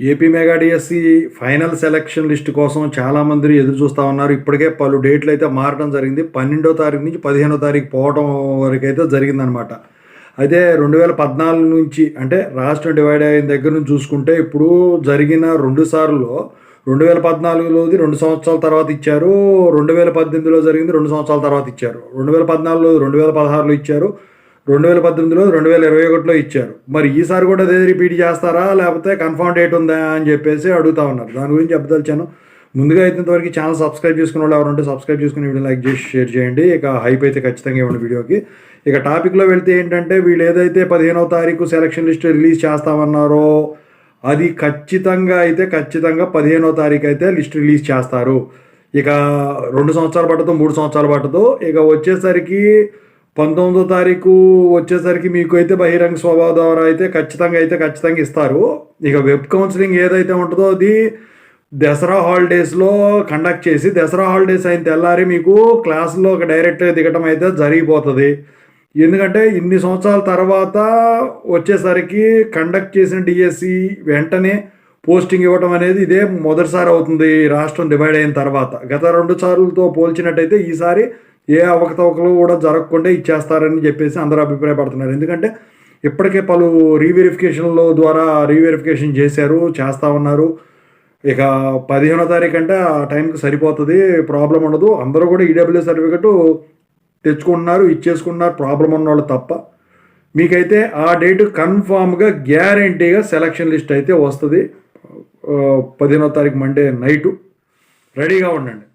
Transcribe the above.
AP mega DSC final selection list కోసం చాలామంది ఎదురు చూస్తూ ఉన్నారు. ఇప్పటికే పలు డేట్లు అయితే మారడం జరిగింది. 12వ తారీఖు నుంచి 15వ తారీఖు పోవడం వరకు అయితే జరిగిందనమాట. అయితే 2014 నుంచి అంటే రాష్ట్రం డివైడ్ అయిన దగ్గర నుంచి చూసుకుంటే ఇప్పుడు జరిగిన 2 సార్లు 2014లోది 2 సంవత్సరాల తర్వాత ఇచ్చారు. 2018లో జరిగింది 2 సంవత్సరాల తర్వాత ఇచ్చారు. 2014లో 2016లో ఇచ్చారు. 2018లో 2021లో ఇచ్చారు. మరి ఈసారి కూడా అదే రిపీట్ చేస్తారా లేకపోతే కన్ఫర్మ్ డేట్ ఉందా అని చెప్పేసి అడుగుతా ఉన్నారు. దాని గురించి చెప్పదలిచాను. ముందుగా అయితే ఇంతవరకు ఛానల్ సబ్స్క్రైబ్ చేసుకున్న వాళ్ళు ఎవరంటే సబ్స్క్రైబ్ చేసుకుని వీడియో లైక్ చేసి షేర్ చేయండి. ఇక హైప్ అయితే ఖచ్చితంగా ఇవ్వండి వీడియోకి. ఇక టాపిక్లో వెళ్తే ఏంటంటే వీళ్ళు ఏదైతే 15వ తారీఖు సెలక్షన్ లిస్ట్ రిలీజ్ చేస్తామన్నారో అది ఖచ్చితంగా 15వ తారీఖు అయితే లిస్ట్ రిలీజ్ చేస్తారు. ఇక 2 సంవత్సరాలు పట్టదు, 3 సంవత్సరాలు పట్టదు. ఇక వచ్చేసరికి 19వ తారీఖు వచ్చేసరికి మీకు అయితే బహిరంగ స్వభావ ద్వారా అయితే ఖచ్చితంగా ఇస్తారు. ఇక వెబ్ కౌన్సిలింగ్ ఏదైతే ఉంటుందో అది దసరా హాలిడేస్లో కండక్ట్ చేసి దసరా హాలిడేస్ అయిన తెల్లారి మీకు క్లాసులో ఒక డైరెక్ట్గా దిగటం అయితే జరిగిపోతుంది. ఎందుకంటే ఇన్ని సంవత్సరాల తర్వాత వచ్చేసరికి కండక్ట్ చేసిన డిఎస్సి వెంటనే పోస్టింగ్ ఇవ్వటం అనేది ఇదే మొదటిసారి అవుతుంది రాష్ట్రం డివైడ్ అయిన తర్వాత. గత 2 సార్లతో పోల్చినట్టయితే ఈసారి ఏ అవకతవకలు కూడా జరగకుండా ఇచ్చేస్తారని చెప్పేసి అందరూ అభిప్రాయపడుతున్నారు. ఎందుకంటే ఇప్పటికే పలు రీవెరిఫికేషన్ చేస్తూ ఉన్నారు. ఇక 15వ తారీఖు అంటే ఆ టైంకి సరిపోతుంది, ప్రాబ్లం ఉండదు. అందరూ కూడా ఈడబ్ల్యూ సర్టిఫికెట్ తెచ్చుకుంటున్నారు, ఇచ్చేసుకుంటున్నారు ప్రాబ్లం ఉన్న వాళ్ళు తప్ప. మీకైతే ఆ డేట్ కన్ఫామ్గా గ్యారంటీగా సెలక్షన్ లిస్ట్ అయితే వస్తుంది. 15వ తారీఖు మండే నైటు రెడీగా ఉండండి.